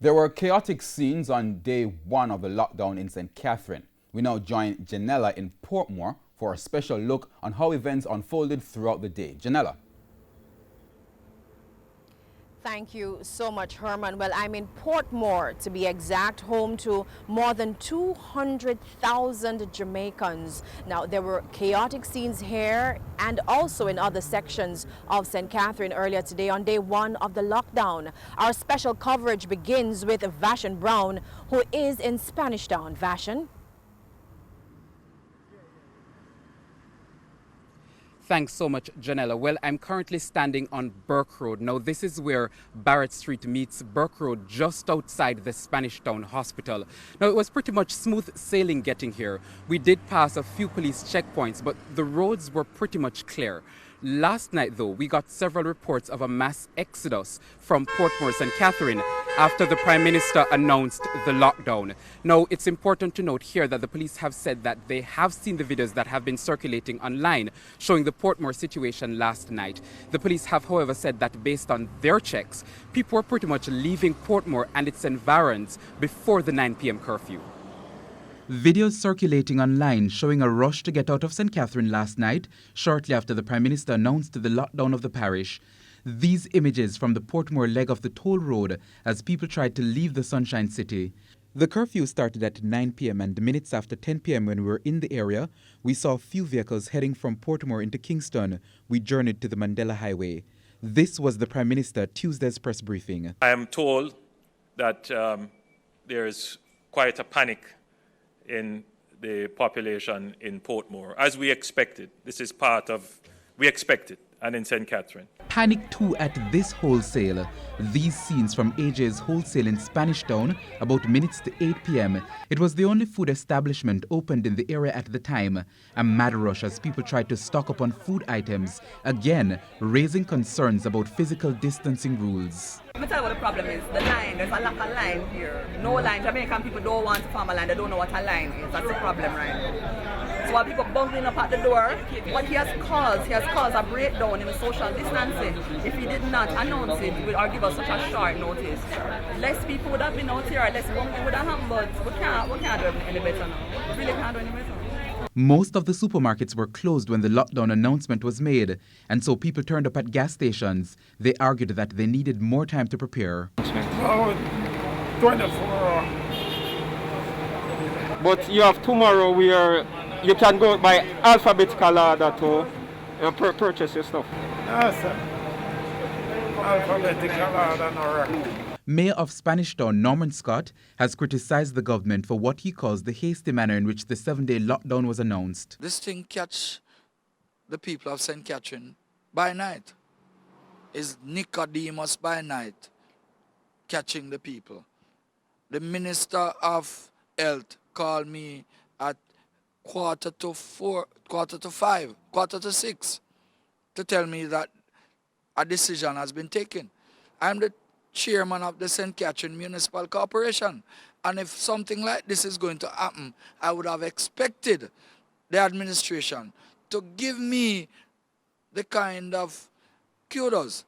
There were chaotic scenes on day one of the lockdown in St. Catherine. We now join Janella in Portmore for a special look on how events unfolded throughout the day. Janella. Thank you so much, Herman. Well, I'm in Portmore, to be exact, home to more than 200,000 Jamaicans. Now, there were chaotic scenes here and also in other sections of St. Catherine earlier today on day one of the lockdown. Our special coverage begins with Vashon Brown, who is in Spanish Town. Vashon? Thanks so much, Janella. Well, I'm currently standing on Burke Road. Now, this is where Barrett Street meets Burke Road, just outside the Spanish Town Hospital. Now, it was pretty much smooth sailing getting here. We did pass a few police checkpoints, but the roads were pretty much clear. Last night, though, we got several reports of a mass exodus from Portmore, St. Catherine, after the Prime Minister announced the lockdown. Now, it's important to note here that the police have said that they have seen the videos that have been circulating online showing the Portmore situation last night. The police have, however, said that based on their checks, people were pretty much leaving Portmore and its environs before the 9 p.m. curfew. Videos circulating online showing a rush to get out of St. Catherine last night, shortly after the Prime Minister announced the lockdown of the parish. These images from the Portmore leg of the toll road as people tried to leave the Sunshine City. The curfew started at 9 p.m. and minutes after 10 p.m. when we were in the area, we saw a few vehicles heading from Portmore into Kingston. We journeyed to the Mandela Highway. This was the Prime Minister Tuesday's press briefing. I am told that there is quite a panic in the population in Portmore, as we expected. This is part of, we expected, and in St. Catherine. Panic too at this wholesale. These scenes from AJ's wholesale in Spanish Town, about minutes to 8 p.m. It was the only food establishment opened in the area at the time. A mad rush as people tried to stock up on food items, again raising concerns about physical distancing rules. Let me tell you what the problem is. The line, there's a lack of line here. No line. Jamaican people don't want to form a line. They don't know what a line is. That's the problem, right? So while people bungling up at the door, what he has caused a breakdown in the social distancing. If he did not announce it, or give us such a short notice, less people would have been out here, less bungling would have happened, but we can't do any better now. We really can't do any better. Most of the supermarkets were closed when the lockdown announcement was made, and so people turned up at gas stations. They argued that they needed more time to prepare. 24. But you have tomorrow where you can go by alphabetical order to purchase your stuff. Yes, sir. Alphabetical order, no. Mayor of Spanish Town, Norman Scott, has criticized the government for what he calls the hasty manner in which the 7-day lockdown was announced. This thing catch the people of St. Catherine by night. Is Nicodemus by night catching the people. The Minister of Health called me at 4:45, 6:45 to tell me that a decision has been taken. I'm the chairman of the St. Catherine Municipal Corporation. And if something like this is going to happen, I would have expected the administration to give me the kind of kudos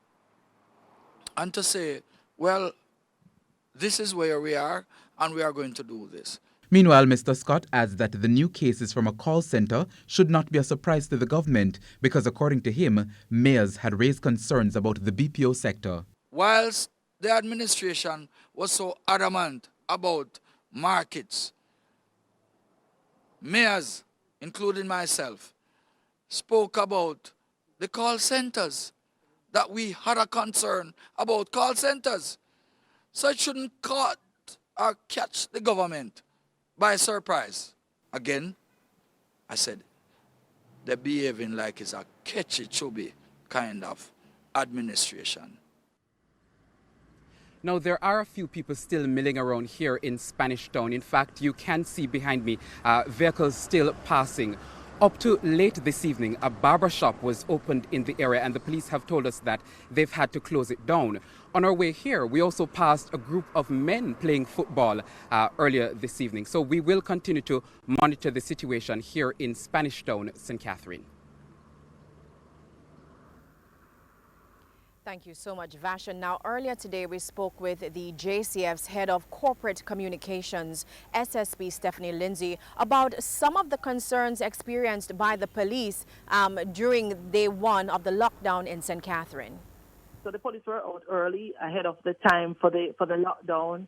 and to say, well, this is where we are and we are going to do this. Meanwhile, Mr. Scott adds that the new cases from a call center should not be a surprise to the government because, according to him, mayors had raised concerns about the BPO sector. Whilst the administration was so adamant about markets, mayors, including myself, spoke about the call centers, that we had a concern about call centers. So it shouldn't caught or catch the government by surprise. Again, I said, they're behaving like it's a catchy-chubby kind of administration. Now, there are a few people still milling around here in Spanish Town. In fact, you can see behind me vehicles still passing. Up to late this evening, a barber shop was opened in the area and the police have told us that they've had to close it down. On our way here, we also passed a group of men playing football earlier this evening. So we will continue to monitor the situation here in Spanish Town, St. Catherine. Thank you so much, Vashan. Now, earlier today, we spoke with the JCF's head of corporate communications, SSP Stephanie Lindsay, about some of the concerns experienced by the police during day one of the lockdown in St. Catherine. So the police were out early ahead of the time for the lockdown.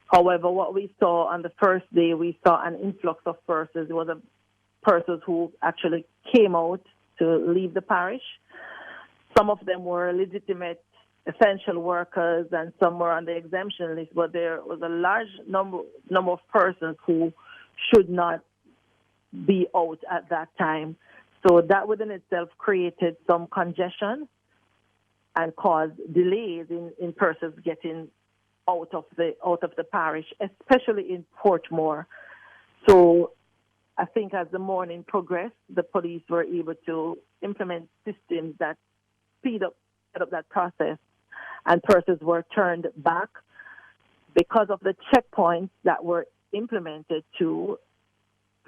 However, what we saw on the first day, we saw an influx of persons. It was persons who actually came out to leave the parish. Some of them were legitimate essential workers and some were on the exemption list, but there was a large number of persons who should not be out at that time. So that within itself created some congestion and caused delays in persons getting out of the parish, especially in Portmore. So I think as the morning progressed, the police were able to implement systems that speed up that process, and persons were turned back because of the checkpoints that were implemented. To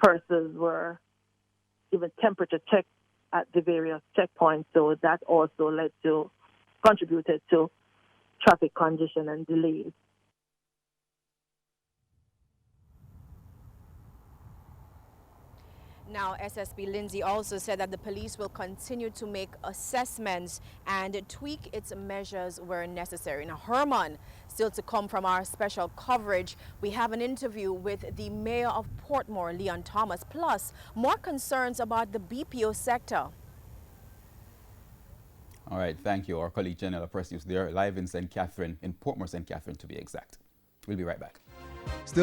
persons were given temperature check at the various checkpoints, so that also contributed to traffic congestion and delays. Now, SSP Lindsay also said that the police will continue to make assessments and tweak its measures where necessary. Now, Herman, still to come from our special coverage, we have an interview with the mayor of Portmore, Leon Thomas, plus more concerns about the BPO sector. All right, thank you. Our colleague Janella Precious there, live in St. Catherine, in Portmore, St. Catherine to be exact. We'll be right back. Still